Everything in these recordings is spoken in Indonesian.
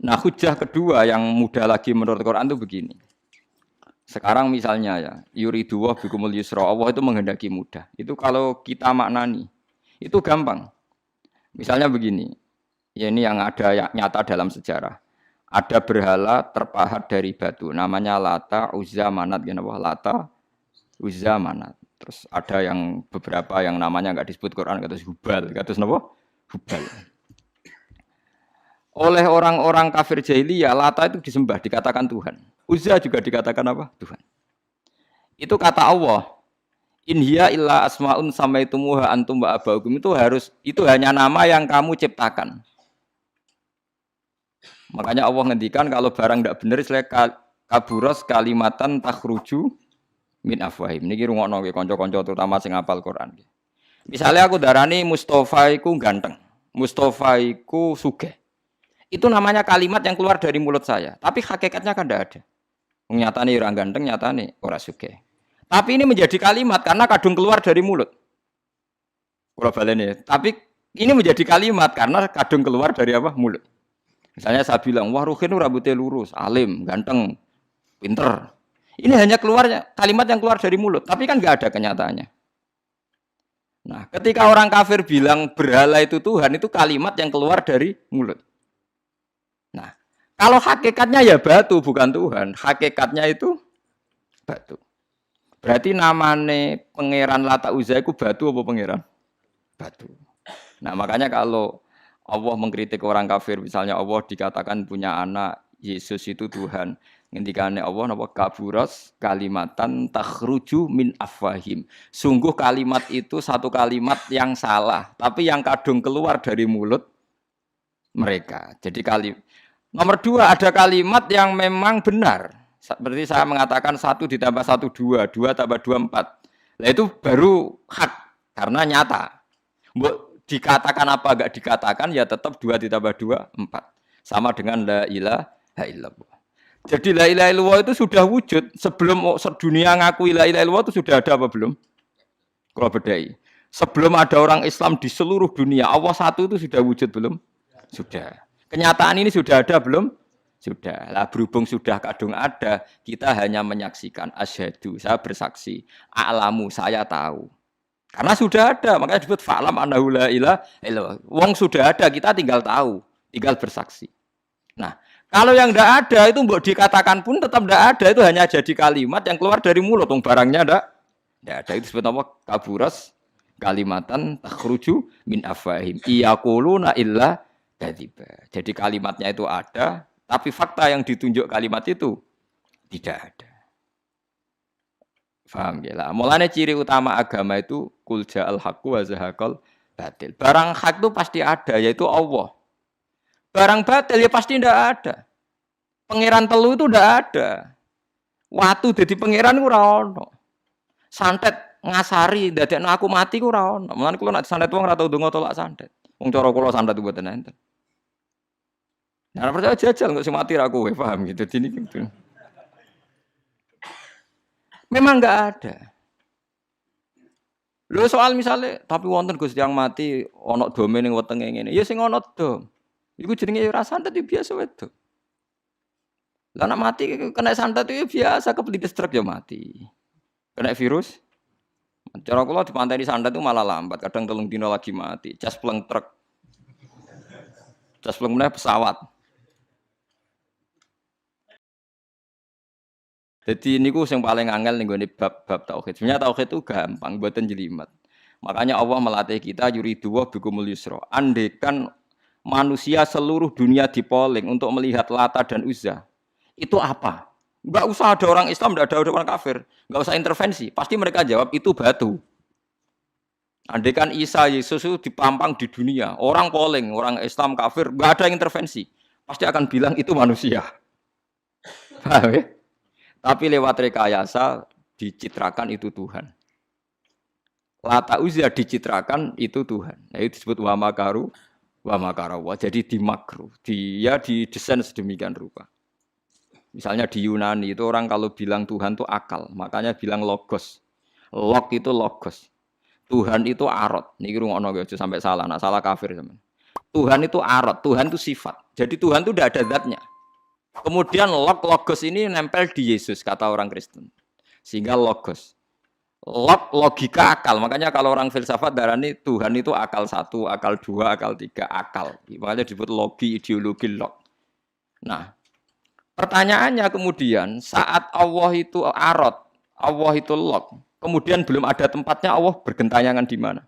Nah, hujah kedua yang mudah lagi menurut Quran itu begini. Sekarang misalnya ya, yuridullah bikumul yusra, Allah itu menghendaki mudah. Itu kalau kita maknani, itu gampang. Misalnya begini, ya ini yang ada yang nyata dalam sejarah. Ada berhala terpahat dari batu, namanya Lata, Uzza, Manat, Lata, Uzza, Manat. Terus ada yang beberapa yang namanya nggak disebut Quran, kata Hubal, kata apa? Hubal. Oleh orang-orang kafir jahiliyah, Lata itu disembah, dikatakan Tuhan. Uzza juga dikatakan apa? Tuhan. Itu kata Allah. In hiya illa asmaun samaitumuha antum wa abaukum, itu hanya nama yang kamu ciptakan. Makanya Allah ngendikan kalau barang tidak benar istilah kaburos kalimatan takhruju min afwahim. Niki rungokno nggih kanca-kanca terutama sing hafal Quran. Misalnya aku darani Mustafa iku ganteng, Mustafa iku sugih. Itu namanya kalimat yang keluar dari mulut saya, tapi hakikatnya kan tidak ada. Nyatane ora ganteng, nyatane ora sugih. Tapi ini menjadi kalimat karena kadung keluar dari mulut. Kula baleni, tapi ini menjadi kalimat karena kadung keluar dari apa? Mulut. Misalnya saya bilang, wah Ruhin rambutnya lurus, alim, ganteng, pinter. Ini hanya keluarnya kalimat yang keluar dari mulut, tapi kan nggak ada kenyataannya. Nah, ketika orang kafir bilang berhala itu Tuhan, itu kalimat yang keluar dari mulut. Nah, kalau hakikatnya ya batu, bukan Tuhan. Hakikatnya itu batu. Berarti namane pangeran Lata Uzza itu batu apa pangeran? Batu. Nah, makanya kalau Allah mengkritik orang kafir, misalnya Allah dikatakan punya anak, Yesus itu Tuhan. Ngendikane Allah napa kaburas kalimatan takhruju min afwahim. Sungguh kalimat itu satu kalimat yang salah, tapi yang kadung keluar dari mulut mereka. Jadi nomor dua, ada kalimat yang memang benar. Seperti saya mengatakan 1 ditambah 1 2, 2 tambah 2 4. Nah itu baru hak karena nyata. Dikatakan apa enggak dikatakan ya tetap 2 ditambah 2 4. Sama dengan la ilaha illallah. Jadi la ilaha illallah itu sudah wujud sebelum dunia ngakui la ilaha illallah itu sudah ada apa belum? Kalau bedai. Sebelum ada orang Islam di seluruh dunia, Allah satu itu sudah wujud belum? Sudah. Kenyataan ini sudah ada belum? Sudah. Lah berhubung sudah kadung ada, kita hanya menyaksikan asyhadu, saya bersaksi, a'lamu, saya tahu. Karena sudah ada, makanya disebut fa'lam annahu la ilaha illallah. Wong sudah ada, kita tinggal tahu, tinggal bersaksi. Nah, kalau yang tidak ada itu mbok dikatakan pun tetap tidak ada, itu hanya jadi kalimat yang keluar dari mulut, wong barangnya tidak ada. Itu disebut apa? Kaburas kalimatan takhruju min afwahim. Iyaquluna illa kadziba. Jadi kalimatnya itu ada, tapi fakta yang ditunjuk kalimat itu tidak ada. Paham ya lah. Mulanya ciri utama agama itu kul ja'al haqqu wa zahaqal batil. Barang hak itu pasti ada, yaitu Allah. Barang batil ya pasti tidak ada. Pangeran telu itu tidak ada. Watu jadi pangeran itu ora ono. Santet ngasari dadekno aku mati ku ora ono. Mulane kula nek santet wong ora tau ndonga tolak santet. Wong cara kula santet itu mboten enten. Nah, percaya jajal kok sing mati ra kowe, paham gitu. Dini gitu. Memang enggak ada. Lho soal misalnya, tapi wonten Gusti yang mati ana dome ning wetenge ngene. Ya sing ana dom. Iku jenenge ora santet biasa wedok. Lah nek mati kena santet itu biasa kepelitis truk ya mati. Kena virus. Cara kula dipanteni santet itu malah lambat, kadang 3 dina lagi mati. Cas pleng truk. Cas pleng meneh pesawat. Jadi niku sing paling angel ning gone bab tauhid. Sebenarnya tauhid itu gampang, mboten jelimet. Makanya Allah melatih kita yuridu wa bikumul yusra. Andekan manusia seluruh dunia dipoling untuk melihat Lata dan Uzza. Itu apa? Enggak usah ada orang Islam, enggak ada orang kafir. Enggak usah intervensi. Pasti mereka jawab itu batu. Andekan Isa Yesus itu dipampang di dunia, orang poling, orang Islam kafir, enggak ada intervensi. Pasti akan bilang itu manusia. Paham ya? Tapi lewat rekayasa dicitrakan itu Tuhan. Lata Uzza dicitrakan itu Tuhan. Nah, itu disebut wa makaru wa makarawa. Jadi dimakru. Dia didesain sedemikian rupa. Misalnya di Yunani itu orang kalau bilang Tuhan itu akal, makanya bilang logos. Log itu logos. Tuhan itu arot. Niki rungokno aja sampai salah, nak salah kafir sampean. Tuhan itu arot, Tuhan itu sifat. Jadi Tuhan itu tidak ada zatnya. Kemudian logos ini nempel di Yesus, kata orang Kristen. Sehingga logos. Logika akal. Makanya kalau orang filsafat darani Tuhan itu akal 1, akal 2, akal 3, akal. Makanya disebut logi, ideologi, log. Nah, pertanyaannya kemudian saat Allah itu arot, Allah itu log, kemudian belum ada tempatnya Allah bergentayangan di mana?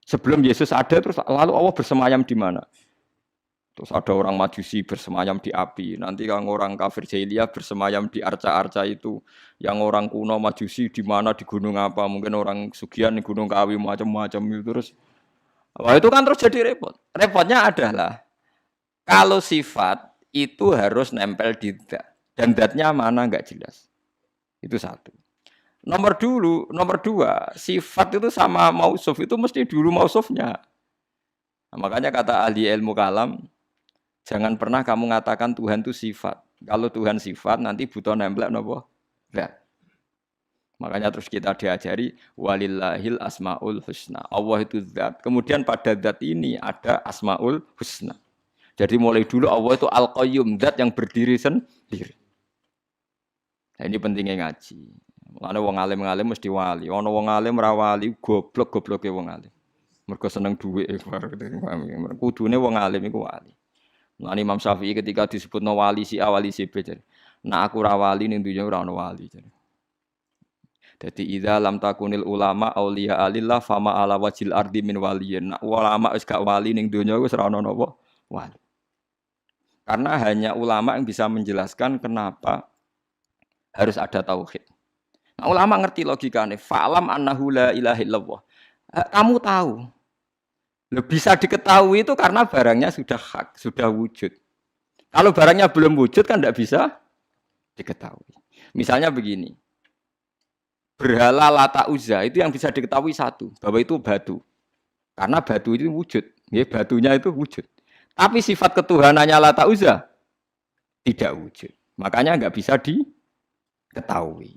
Sebelum Yesus ada terus lalu Allah bersemayam di mana? Terus ada orang Majusi bersemayam di api. Nanti yang orang kafir jahiliyah bersemayam di arca-arca itu. Yang orang kuno Majusi di mana, di gunung apa? Mungkin orang Sugian di gunung Kawi macam-macam itu terus. Wah, itu kan terus jadi repot. Repotnya adalah kalau sifat itu harus nempel di dat. Dan datnya mana enggak jelas. Itu satu. Nomor dua, sifat itu sama mausuf itu mesti dulu mausufnya. Nah, makanya kata ahli ilmu kalam, jangan pernah kamu mengatakan Tuhan itu sifat. Kalau Tuhan sifat nanti butuh nempel napa? Enggak. Makanya terus kita diajari walillahil asmaul husna. Allah itu zat. Kemudian pada zat ini ada asmaul husna. Jadi mulai dulu Allah itu al-qayyum, zat yang berdiri sendiri. Nah, ini pentingnya ngaji. Mulane wong alim-alim mesti wali. Ana wong alim ra wali, goblok-gobloke wong alim. Mergo seneng dhuwit. Kudune wong alim iku wali. Mulane Imam Syafi'i ketika disebutno wali si A wali si B. Nah aku ra wali ning dunya ora ana wali. Dadi idza lam takunil ulama auliya alillah fama ala wajil ardi min waliyin. Nah, ulama wis gak wali ning dunya wis ora ana napa wali. Karena hanya ulama yang bisa menjelaskan kenapa harus ada tauhid. Nah, ulama ngerti logikanya. Fa'lam annahu la ilaha illallah. Kamu tahu. Bisa diketahui itu karena barangnya sudah hak, sudah wujud. Kalau barangnya belum wujud kan tidak bisa diketahui. Misalnya begini. Berhala Lata Uzza itu yang bisa diketahui satu, bahwa itu batu. Karena batu itu wujud. Ya, batunya itu wujud. Tapi sifat ketuhanannya Lata Uzza tidak wujud. Makanya nggak bisa diketahui.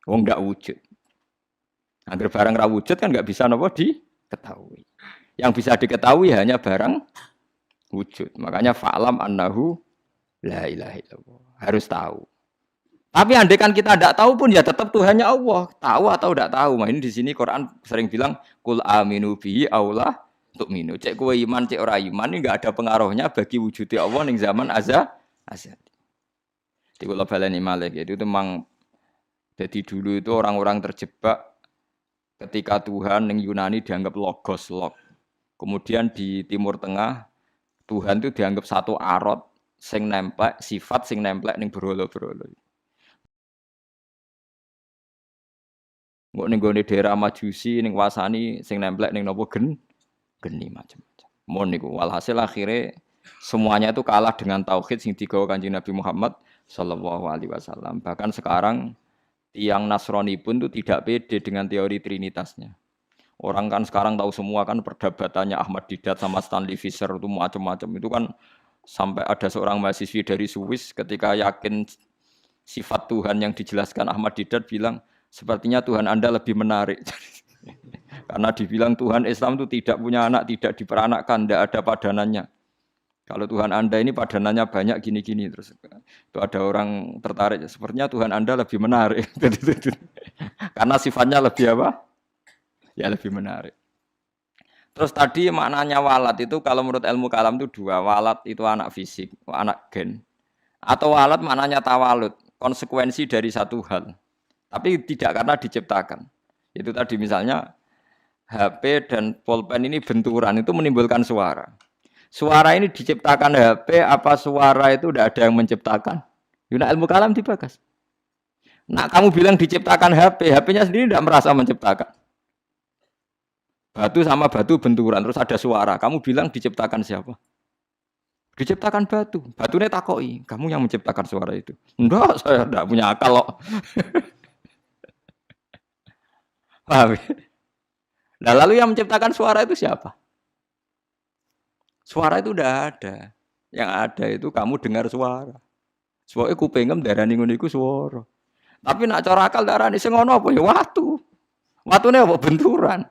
Wong nggak wujud. Agar barang ra wujud kan nggak bisa nopo diketahui. Yang bisa diketahui hanya barang wujud. Makanya fa'lam annahu la ilaha illallah. Harus tahu. Tapi andai kan kita tidak tahu pun ya tetap Tuhannya Allah. Tahu atau tidak tahu. Nah, ini di sini Quran sering bilang kul aminu bihi aula tu'minu. Cek kowe iman, cek ora iman ini enggak ada pengaruhnya bagi wujudnya Allah ning zaman azali. Di kula baleni malih itu memang jadi dulu itu orang-orang terjebak ketika Tuhan ning Yunani dianggap logos, log. Kemudian di Timur Tengah Tuhan itu dianggap satu arot sing nemplek, sifat sing nemplek ning berhala-berhala. Mbok ning gone daerah Majusi ning wasani sing nemplek ning napa geni macam-macam. Mon niku walhasil akhirnya semuanya itu kalah dengan tauhid sing digawa Kanjeng Nabi Muhammad sallallahu alaihi wasallam. Bahkan sekarang yang Nasrani pun itu tidak pede dengan teori trinitasnya. Orang kan sekarang tahu semua kan perdebatannya Ahmad Didat sama Stanley Fischer itu macam-macam. Itu kan sampai ada seorang mahasiswi dari Swiss ketika yakin sifat Tuhan yang dijelaskan Ahmad Didat bilang, sepertinya Tuhan Anda lebih menarik. Karena dibilang Tuhan Islam itu tidak punya anak, tidak diperanakkan, tidak ada padanannya. Kalau Tuhan Anda ini padanannya banyak gini-gini terus itu ada orang tertarik. Sepertinya Tuhan Anda lebih menarik. Karena sifatnya lebih apa? Ya lebih menarik. Terus tadi maknanya walat itu kalau menurut ilmu kalam itu dua. Walat itu anak fisik, anak gen. Atau walat maknanya tawalud, konsekuensi dari satu hal. Tapi tidak karena diciptakan. Itu tadi misalnya HP dan pulpen ini benturan itu menimbulkan suara. Suara ini diciptakan HP, apa suara itu tidak ada yang menciptakan? Yuna ilmu kalam dibakas. Nah kamu bilang diciptakan HP, HP-nya sendiri tidak merasa menciptakan. Batu sama batu benturan, terus ada suara. Kamu bilang diciptakan siapa? Diciptakan batu. Batunya takoi, kamu yang menciptakan suara itu. Enggak, saya tidak punya akal loh. Paham? Nah lalu yang menciptakan suara itu siapa? Suara itu udah ada. Yang ada itu kamu dengar suara. Soalnya kupingem darani ngono iku suara. Tapi nak cara akal darani sing ngono apa ya watu. Watune apa benturan.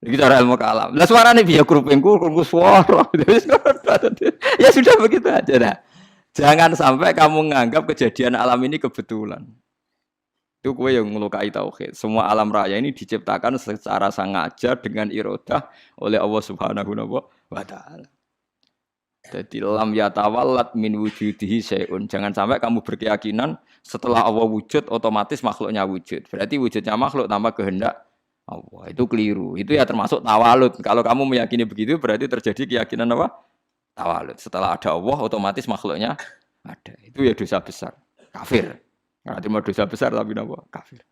Iki cara ilmu kalam. Lah suarane piye kruping suara. Ya sudah begitu aja dah. Jangan sampai kamu menganggap kejadian alam ini kebetulan. Itu kue yang melukai tauhid. Semua alam raya ini diciptakan secara sengaja dengan irodah oleh Allah Subhanahu wa taala. Jadi lam yatawallat min wujudihi syai'un. Jangan sampai kamu berkeyakinan setelah Allah wujud otomatis makhluknya wujud. Berarti wujudnya makhluk tanpa kehendak Allah. Itu keliru. Itu ya termasuk tawalud. Kalau kamu meyakini begitu berarti terjadi keyakinan apa? Tawalud. Setelah ada Allah otomatis makhluknya ada. Itu ya dosa besar. Kafir. Nah, terima dosa besar tapi apa? Kafir.